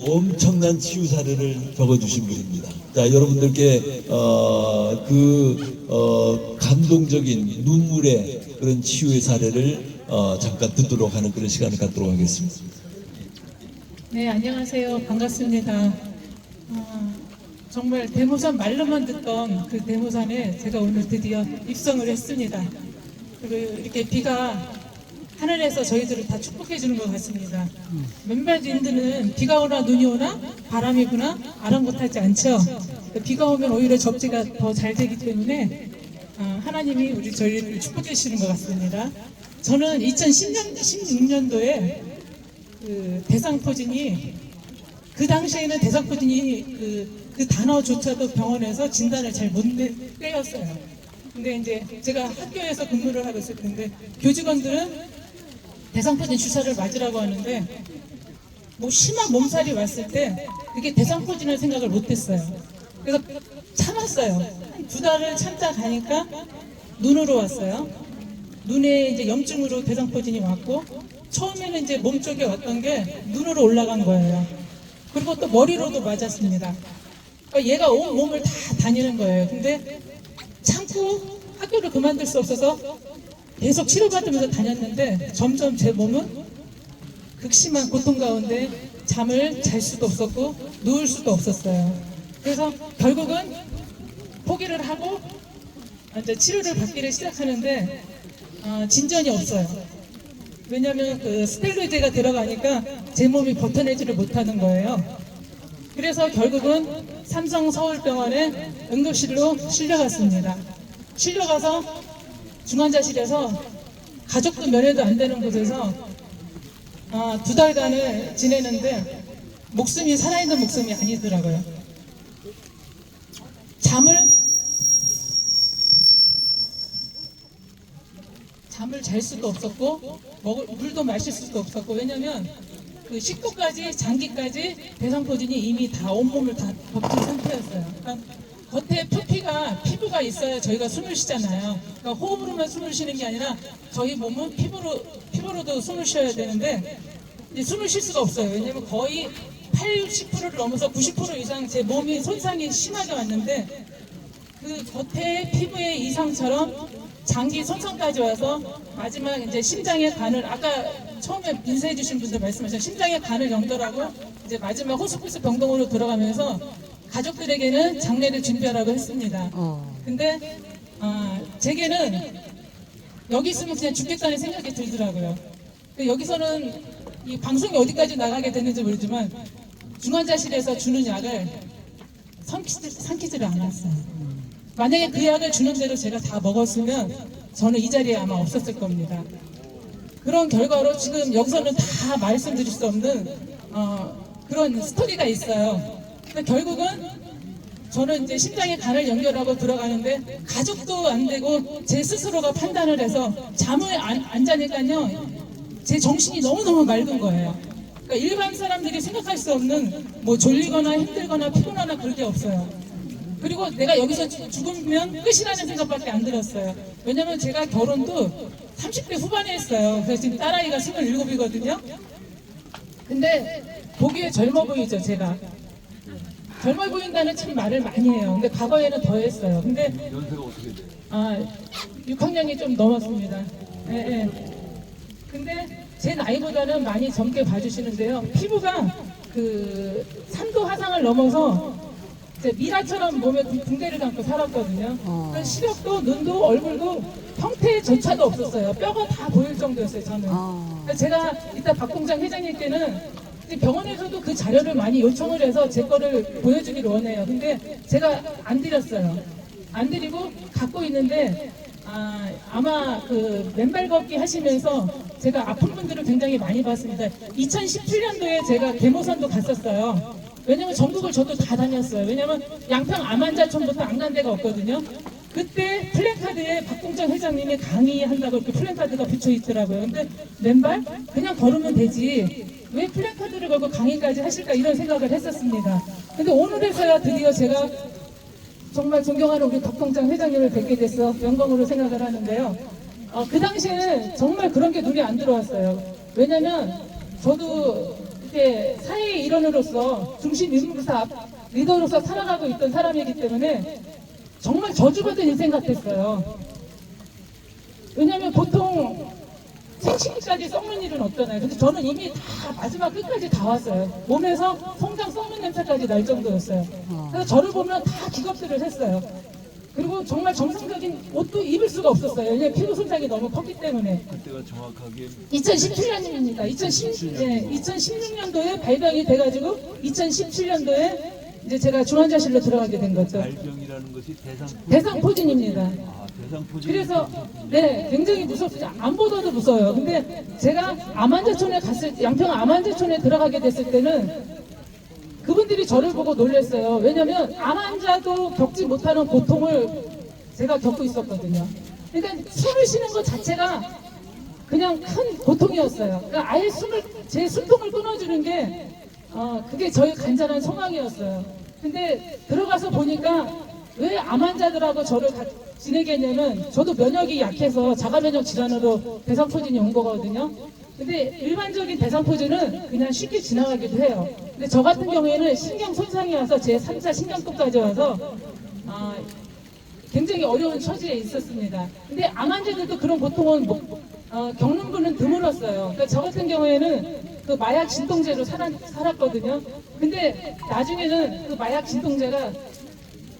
엄청난 치유 사례를 적어주신 분입니다. 자, 여러분들께 감동적인 눈물의 그런 치유의 사례를 잠깐 듣도록 하는 그런 시간을 갖도록 하겠습니다. 네, 안녕하세요. 반갑습니다. 정말 대모산 말로만 듣던 그 대모산에 제가 오늘 드디어 입성을 했습니다. 그리고 이렇게 비가 하늘에서 저희들을 다 축복해 주는 것 같습니다. 몇몇 인들은 비가 오나 눈이 오나 바람이 부나 아랑곳하지 않죠. 비가 오면 오히려 접지가 더 잘 되기 때문에 하나님이 저희를 축복해 주시는 것 같습니다. 저는 2016년도에 그 대상포진이, 그 당시에는 대상포진이 그 단어조차도 병원에서 진단을 잘 못 떼었어요. 근데 이제 제가 학교에서 근무를 하고 있을 텐데 교직원들은 대상포진 주사를 맞으라고 하는데 뭐 심한 몸살이 왔을 때 이게 대상포진을 생각을 못했어요. 그래서 참았어요. 한 2달을 참다 가니까 눈으로 왔어요. 눈에 이제 염증으로 대상포진이 왔고, 처음에는 이제 몸 쪽에 왔던 게 눈으로 올라간 거예요. 그리고 또 머리로도 맞았습니다. 그러니까 얘가 온 몸을 다 다니는 거예요. 근데 참고 학교를 그만둘 수 없어서 계속 치료받으면서 다녔는데 점점 제 몸은 극심한 고통 가운데 잠을 잘 수도 없었고 누울 수도 없었어요. 그래서 결국은 포기를 하고 이제 치료를 받기를 시작하는데 진전이 없어요. 왜냐하면 그 스테로이드가 들어가니까 제 몸이 버텨내지를 못하는 거예요. 그래서 결국은 삼성 서울병원에 응급실로 실려갔습니다. 실려가서 중환자실에서 가족도 면회도 안 되는 곳에서 2달간을 지내는데 목숨이 살아있는 목숨이 아니더라고요. 잠을 잘 수도 없었고 물도 마실 수도 없었고, 왜냐면 그 식도까지 장기까지 대상포진이 이미 다 온몸을 다 덮친 상태였어요. 그러니까 겉에 표피가 피부가 있어야 저희가 숨을 쉬잖아요. 그러니까 호흡으로만 숨을 쉬는 게 아니라 저희 몸은 피부로도 숨을 쉬어야 되는데 이제 숨을 쉴 수가 없어요. 왜냐면 거의 80%를 넘어서 90% 이상 제 몸이 손상이 심하게 왔는데 그 겉에 피부의 이상처럼 장기 손상까지 와서 마지막 이제 심장의 간을, 아까 처음에 인사해 주신 분들 말씀하신 심장의 간을 연결하고 이제 마지막 호스피스 병동으로 들어가면서 가족들에게는 장례를 준비하라고 했습니다. 근데 제게는 여기 있으면 그냥 죽겠다는 생각이 들더라고요. 여기서는 이 방송이 어디까지 나가게 됐는지 모르지만 중환자실에서 주는 약을 삼키지를 않았어요. 만약에 그 약을 주는 대로 제가 다 먹었으면 저는 이 자리에 아마 없었을 겁니다. 그런 결과로 지금 여기서는 다 말씀드릴 수 없는 그런 스토리가 있어요. 근데 결국은 저는 이제 심장에 간을 연결하고 들어가는데 가족도 안 되고 제 스스로가 판단을 해서 잠을 안 자니까요 제 정신이 너무너무 맑은 거예요. 그러니까 일반 사람들이 생각할 수 없는 뭐 졸리거나 힘들거나 피곤하거나 그럴 게 없어요. 그리고 내가 여기서 죽으면 끝이라는 생각밖에 안 들었어요. 왜냐면 제가 결혼도 30대 후반에 했어요. 그래서 지금 딸아이가 27이거든요. 근데 보기에 젊어 보이죠, 제가. 젊어 보인다는 참 말을 많이 해요. 근데 과거에는 더 했어요. 근데 연세가 어떻게 돼요? 6학년이 좀 넘었습니다. 예. 근데 제 나이보다는 많이 젊게 봐주시는데요. 피부가 그 3도 화상을 넘어서 미라처럼 몸에 붕대를 감고 살았거든요. 그래서 시력도 눈도 얼굴도 형태조차도 없었어요. 뼈가 다 보일 정도였어요, 저는. 그래서 제가 이따 박동장 회장님께는 병원에서도 그 자료를 많이 요청을 해서 제 거를 보여주기를 원해요. 근데 제가 안 드렸어요. 안 드리고 갖고 있는데 아마 그 맨발 걷기 하시면서 제가 아픈 분들을 굉장히 많이 봤습니다. 2017년도에 제가 계모산도 갔었어요. 왜냐면 전국을 저도 다 다녔어요. 왜냐면 양평 암환자촌부터 안 간 데가 없거든요. 그때 플랜카드에 박동정 회장님이 강의한다고 이렇게 플랜카드가 붙여 있더라고요. 근데 맨발? 그냥 걸으면 되지. 왜 플랜카드를 걸고 강의까지 하실까 이런 생각을 했었습니다. 근데 오늘에서야 드디어 제가 정말 존경하는 우리 박동정 회장님을 뵙게 돼서 영광으로 생각을 하는데요. 그 당시에는 정말 그런 게 눈에 안 들어왔어요. 왜냐면 저도 이렇게 사회의 일원으로서 중심 인물사 리더로서 살아가고 있던 사람이기 때문에 정말 저주받은 인생 같았어요. 왜냐면 보통 생식기까지 썩는 일은 없잖아요. 근데 저는 이미 다 마지막 끝까지 다 왔어요. 몸에서 성장 썩는 냄새까지 날 정도였어요. 그래서 저를 보면 다 기겁들을 했어요. 그리고 정말 정상적인 옷도 입을 수가 없었어요. 왜냐면 피부 손상이 너무 컸기 때문에. 그때가 정확하게 2017년입니다. 2016년도에 발병이 돼가지고 2017년도에 이제 제가 중환자실로 들어가게 된 거죠. 발병이라는 것이 대상포진입니다. 아, 대상포진. 그래서 네 굉장히 무섭죠. 암보다도 무서워요. 근데 제가 암환자촌에 양평 암환자촌에 들어가게 됐을 때는 그분들이 저를 보고 놀랐어요. 왜냐면 암환자도 겪지 못하는 고통을 제가 겪고 있었거든요. 그러니까 숨을 쉬는 것 자체가 그냥 큰 고통이었어요. 그러니까 아예 제 숨통을 끊어주는 게 그게 저의 간절한 소망이었어요. 근데 들어가서 보니까 왜 암 환자들하고 저를 지내게 했냐면 저도 면역이 약해서 자가면역 질환으로 대상포진이 온 거거든요. 근데 일반적인 대상포진은 그냥 쉽게 지나가기도 해요. 근데 저 같은 경우에는 신경 손상이 와서 제 3차 신경통까지 와서 굉장히 어려운 처지에 있었습니다. 근데 암 환자들도 그런 고통은 겪는 분은 드물었어요. 그러니까 저 같은 경우에는 그 마약 진통제로 살았거든요. 근데 나중에는 그 마약 진통제가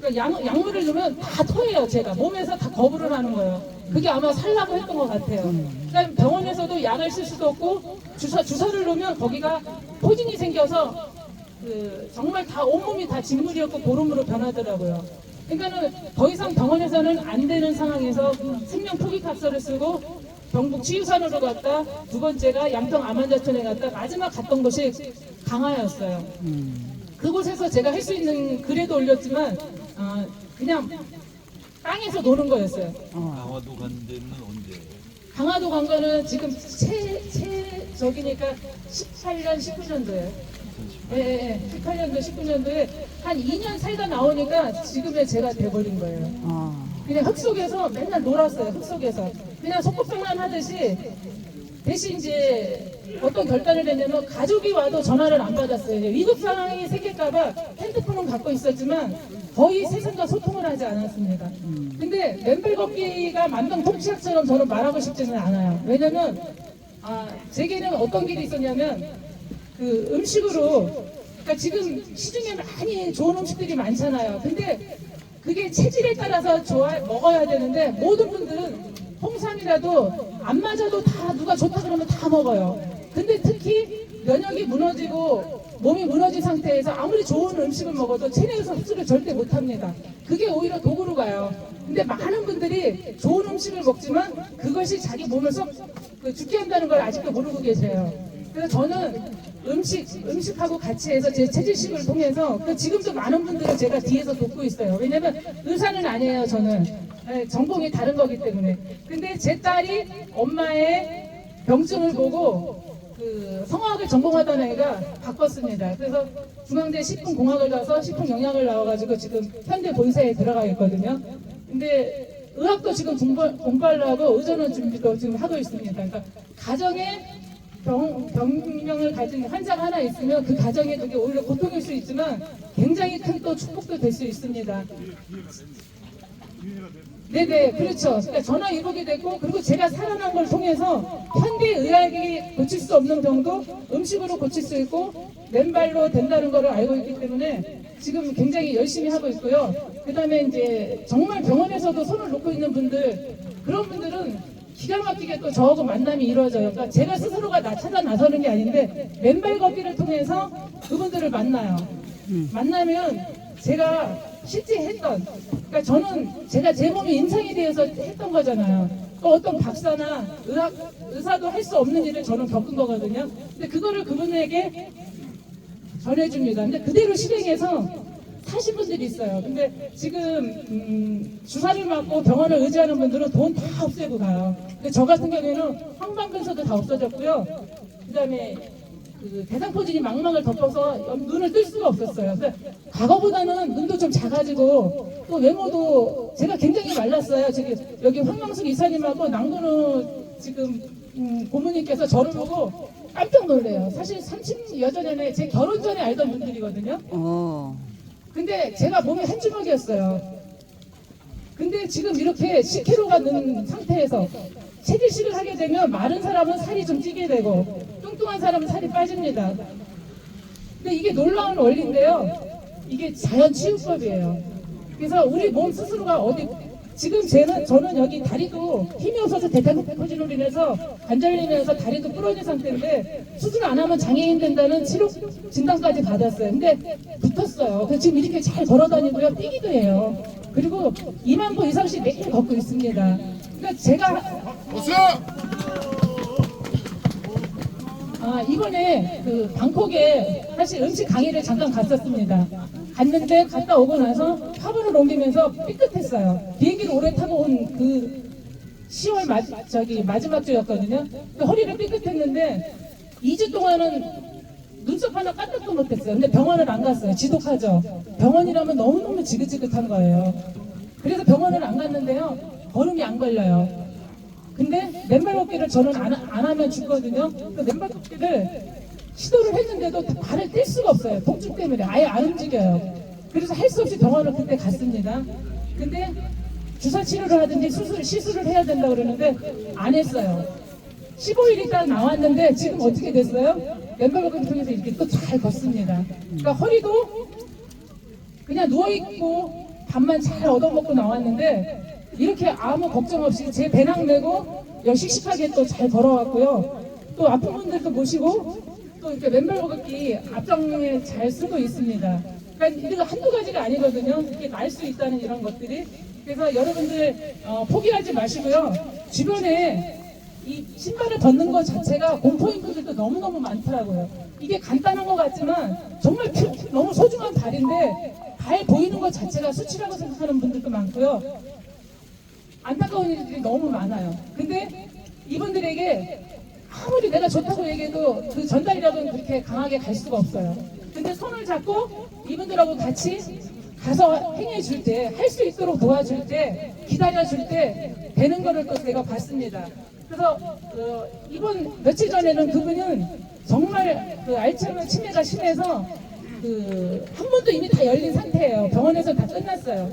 그러니까 약물을 넣으면 다 토해요. 제가 몸에서 다 거부를 하는 거예요. 그게 아마 살라고 했던 것 같아요. 그러니까 병원에서도 약을 쓸 수도 없고 주사를 놓으면 거기가 포진이 생겨서 정말 다 온몸이 다 진물이었고 고름으로 변하더라고요. 그러니까는 더 이상 병원에서는 안 되는 상황에서 생명 포기cap서를 쓰고 경북 치유산으로 갔다, 두 번째가 양평 암환자촌에 갔다, 마지막 갔던 곳이 강화였어요. 그곳에서 제가 할 수 있는 글에도 올렸지만 그냥 땅에서 노는 거였어요. 강화도 간 데는 언제? 강화도 간 거는 지금 저기니까 18년, 19년도에. 예, 18년도, 19년도에 한 2년 살다 나오니까 지금의 제가 돼버린 거예요. 그냥 흙 속에서 맨날 놀았어요. 흙 속에서. 그냥 속꿉장난 하듯이 대신 이제 어떤 결단을 했냐면 가족이 와도 전화를 안 받았어요. 위급 상황이 생길까봐 핸드폰은 갖고 있었지만 거의 세상과 소통을 하지 않았습니다. 근데 맨발 걷기가 만병통치약처럼 저는 말하고 싶지는 않아요. 왜냐면 제게는 어떤 길이 있었냐면 그 음식으로 그러니까 지금 시중에 많이 좋은 음식들이 많잖아요. 근데 그게 체질에 따라서 먹어야 되는데 모든 분들은 홍삼이라도 안 맞아도 다 누가 좋다 그러면 다 먹어요. 근데 특히 면역이 무너지고 몸이 무너진 상태에서 아무리 좋은 음식을 먹어도 체내에서 흡수를 절대 못합니다. 그게 오히려 독으로 가요. 근데 많은 분들이 좋은 음식을 먹지만 그것이 자기 몸을 죽게 한다는 걸 아직도 모르고 계세요. 그래서 저는 음식하고 같이 해서 제 체질식을 통해서 지금도 많은 분들을 제가 뒤에서 돕고 있어요. 왜냐면 의사는 아니에요, 저는. 전공이 다른 거기 때문에. 근데 제 딸이 엄마의 병증을 보고 그 성화학을 전공하던 애가 바꿨습니다. 그래서 중앙대 식품공학을 가서 식품영양을 나와가지고 지금 현대 본사에 들어가 있거든요. 근데 의학도 지금 공부하려고 의전원 준비도 지금 하고 있습니다. 그러니까 가정에 병명을 가진 환자가 하나 있으면 그 가정에 그게 오히려 고통일 수 있지만 굉장히 큰 또 축복도 될 수 있습니다. 네네, 그렇죠. 그러니까 전화 이루게 됐고, 그리고 제가 살아난 걸 통해서 현대 의학이 고칠 수 없는 병도 음식으로 고칠 수 있고 맨발로 된다는 걸 알고 있기 때문에 지금 굉장히 열심히 하고 있고요. 그 다음에 이제 정말 병원에서도 손을 놓고 있는 분들, 그런 분들은 기가 막히게 또 저하고 만남이 이루어져요. 그러니까 제가 스스로가 찾아 나서는 게 아닌데 맨발 걷기를 통해서 그분들을 만나요. 만나면 제가 실제 했던, 그러니까 저는 제가 제 몸이 임상에 대해서 했던 거잖아요. 어떤 박사나 의사도 할 수 없는 일을 저는 겪은 거거든요. 근데 그거를 그분에게 전해줍니다. 근데 그대로 실행해서 사신 분들이 있어요. 근데 지금 주사를 맞고 병원을 의지하는 분들은 돈 다 없애고 가요. 근데 저 같은 경우에는 황방근서도 다 없어졌고요. 그 다음에 그 대상포진이 망막을 덮어서 눈을 뜰 수가 없었어요. 그래서 과거보다는 눈도 좀 작아지고 또 외모도 제가 굉장히 말랐어요. 여기 황명숙 이사님하고 남근우 지금 고모님께서 저를 보고 깜짝 놀래요. 사실 30여 년 전에 제 결혼 전에 알던 분들이거든요. 근데 제가 몸이 한 주먹이었어요. 근데 지금 이렇게 10kg가 는 상태에서 체질식을 하게 되면 마른 사람은 살이 좀 찌게 되고 뚱뚱한 사람은 살이 빠집니다. 근데 이게 놀라운 원리인데요. 이게 자연 치유법이에요. 그래서 우리 몸 스스로가 어디 지금 저는 여기 다리도 힘이 없어서 대퇴포진으로 인해서 관절염에서 다리도 부러진 상태인데 수술 안 하면 장애인 된다는 치료 진단까지 받았어요. 근데 붙었어요. 그래서 지금 이렇게 잘 걸어다니고요. 뛰기도 해요. 그리고 2만 보 이상씩 매일 걷고 있습니다. 그러니까 제가 이번에 그 방콕에 사실 음식 강의를 잠깐 갔었습니다. 갔는데 갔다 오고 나서 화분을 옮기면서 삐끗했어요. 비행기를 오래 타고 온 그 10월 마지막 주였거든요. 그 허리를 삐끗했는데 2주 동안은 눈썹 하나 까딱도 못했어요. 근데 병원을 안 갔어요. 지독하죠. 병원이라면 너무너무 지긋지긋한 거예요. 그래서 병원을 안 갔는데요. 걸음이 안 걸려요. 근데 맨발 걷기를 저는 안 하면 죽거든요. 그 맨발 걷기를 시도를 했는데도 발을 뗄 수가 없어요. 복중 때문에 아예 안 움직여요. 그래서 할 수 없이 병원을 그때 갔습니다. 근데 주사 치료를 하든지 시술을 해야 된다 그러는데 안 했어요. 15일 있다 나왔는데 지금 어떻게 됐어요? 맨발 걷기를 통해서 이렇게 또 잘 걷습니다. 그러니까 허리도 그냥 누워있고 밥만 잘 얻어먹고 나왔는데 이렇게 아무 걱정 없이 제 배낭 메고 씩씩하게 또 잘 걸어왔고요. 또 아픈 분들도 모시고 또 이렇게 맨발 걷기 앞장에 잘 쓰고 있습니다. 그러니까 이거 한두 가지가 아니거든요. 이렇게 날 수 있다는 이런 것들이. 그래서 여러분들 포기하지 마시고요. 주변에 이 신발을 벗는 것 자체가 공포인 분들도 너무너무 많더라고요. 이게 간단한 것 같지만 정말 너무 소중한 발인데 발 보이는 것 자체가 수치라고 생각하는 분들도 많고요. 안타까운 일들이 너무 많아요. 근데 이분들에게 아무리 내가 좋다고 얘기해도 그 전달이라고는 그렇게 강하게 갈 수가 없어요. 근데 손을 잡고 이분들하고 같이 가서 행해줄 때, 할 수 있도록 도와줄 때, 기다려줄 때 되는 거를 또 제가 봤습니다. 그래서 이번 며칠 전에는 그분은 정말 그 알츠하이머 치매가 심해서 그 항문도 이미 다 열린 상태예요. 병원에서 다 끝났어요.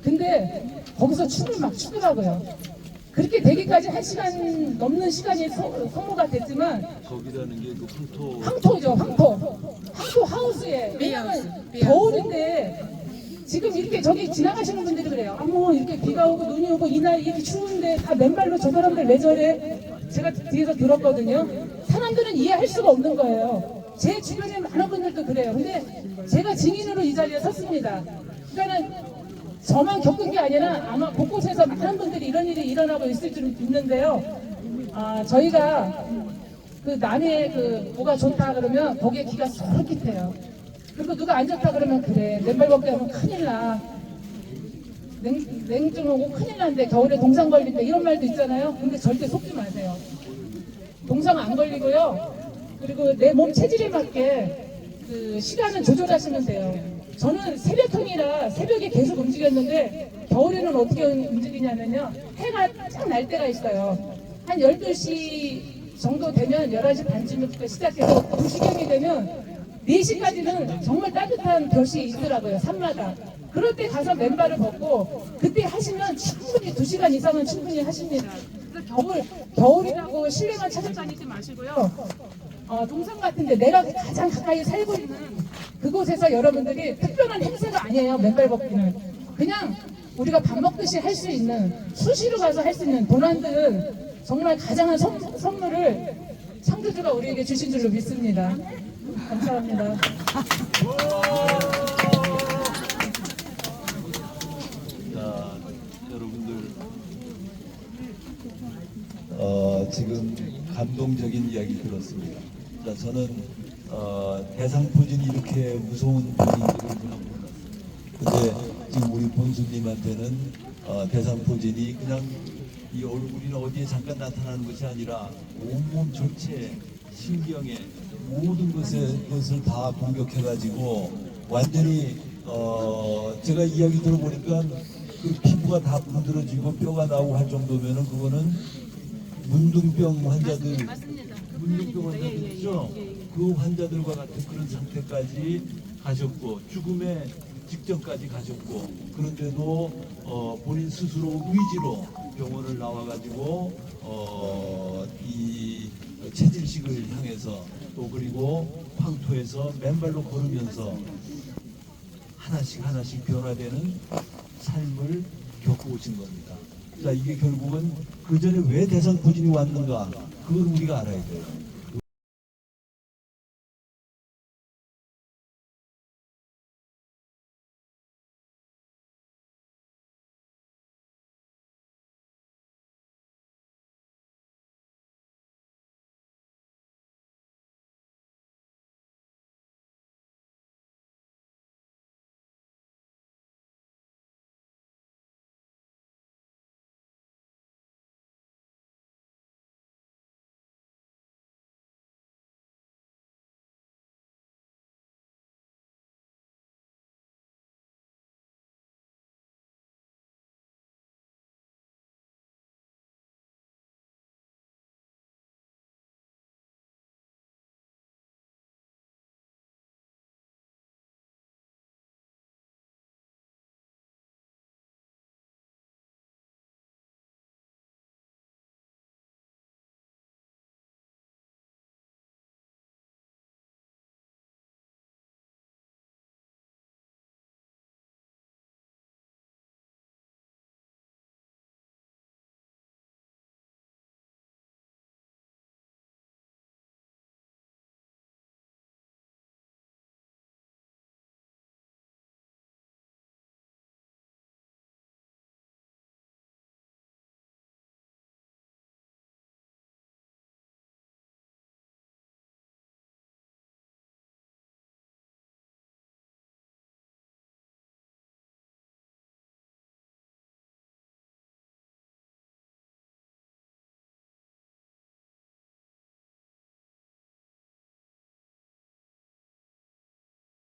근데 거기서 춤을 막 추더라고요. 그렇게 되기까지 1시간 넘는 시간이 소모가 됐지만 거기라는 게 그 황토죠. 황토 하우스에. 왜냐면 겨울인데 지금 이렇게 저기 지나가시는 분들이 그래요. 뭐 이렇게 비가 오고 눈이 오고 이날 이렇게 추운데 다 맨발로 저 사람들 왜 저래? 제가 뒤에서 들었거든요. 사람들은 이해할 수가 없는 거예요. 제 주변에 많은 분들도 그래요. 근데 제가 증인으로 이 자리에 섰습니다. 그러니까는 저만 겪은 게 아니라 아마 곳곳에서 많은 분들이 이런 일이 일어나고 있을 줄 있는데요. 저희가 그 남의 그 뭐가 좋다 그러면 거기에 귀가 솔깃해요. 그리고 누가 안 좋다 그러면 그래 맨발 걷기 하면 큰일 나. 냉증 오고 큰일 난데 겨울에 동상 걸린다 이런 말도 있잖아요. 근데 절대 속지 마세요. 동상 안 걸리고요. 그리고 내 몸 체질에 맞게 그 시간은 조절하시면 돼요. 저는 새벽형이라 새벽에 계속 움직였는데 겨울에는 어떻게 움직이냐면요. 해가 쫙 날 때가 있어요. 한 12시 정도 되면 11시 반쯤부터 시작해서 2시경이 되면 4시까지는 정말 따뜻한 볕이 있더라고요. 산마다. 그럴 때 가서 맨발을 벗고 그때 하시면 충분히 2시간 이상은 충분히 하십니다. 그래서 겨울이라고 실내만 찾아다니지 마시고요. 동산 같은데 내가 가장 가까이 살고 있는 그곳에서 여러분들이 특별한 행사가 아니에요. 맨발 걷기는 그냥 우리가 밥 먹듯이 할 수 있는 수시로 가서 할 수 있는 도난들은 정말 가장한 선물을 창조주가 우리에게 주신 줄로 믿습니다. 감사합니다. 자, 여러분들 지금 감동적인 이야기 들었습니다. 자, 저는 대상포진이 이렇게 무서운 분위기를 그냥 몰랐어요. 근데 지금 우리 본수님한테는 대상포진이 그냥 이 얼굴이나 어디에 잠깐 나타나는 것이 아니라 온몸 전체 신경에 모든 것을 다 공격해가지고 완전히 제가 이야기 들어보니까 그 피부가 다 문드러지고 뼈가 나오고 할 정도면은 그거는 문둥병 환자들 문명병 환자들이죠. 그 환자들과 같은 그런 상태까지 가셨고 죽음의 직전까지 가셨고 그런데도 본인 스스로 의지로 병원을 나와가지고 이 체질식을 향해서 또 그리고 황토에서 맨발로 걸으면서 하나씩 하나씩 변화되는 삶을 겪고 오신 겁니다. 자, 이게 결국은 그 전에 왜 대상포진이 왔는가 그걸 우리가 알아야 돼요.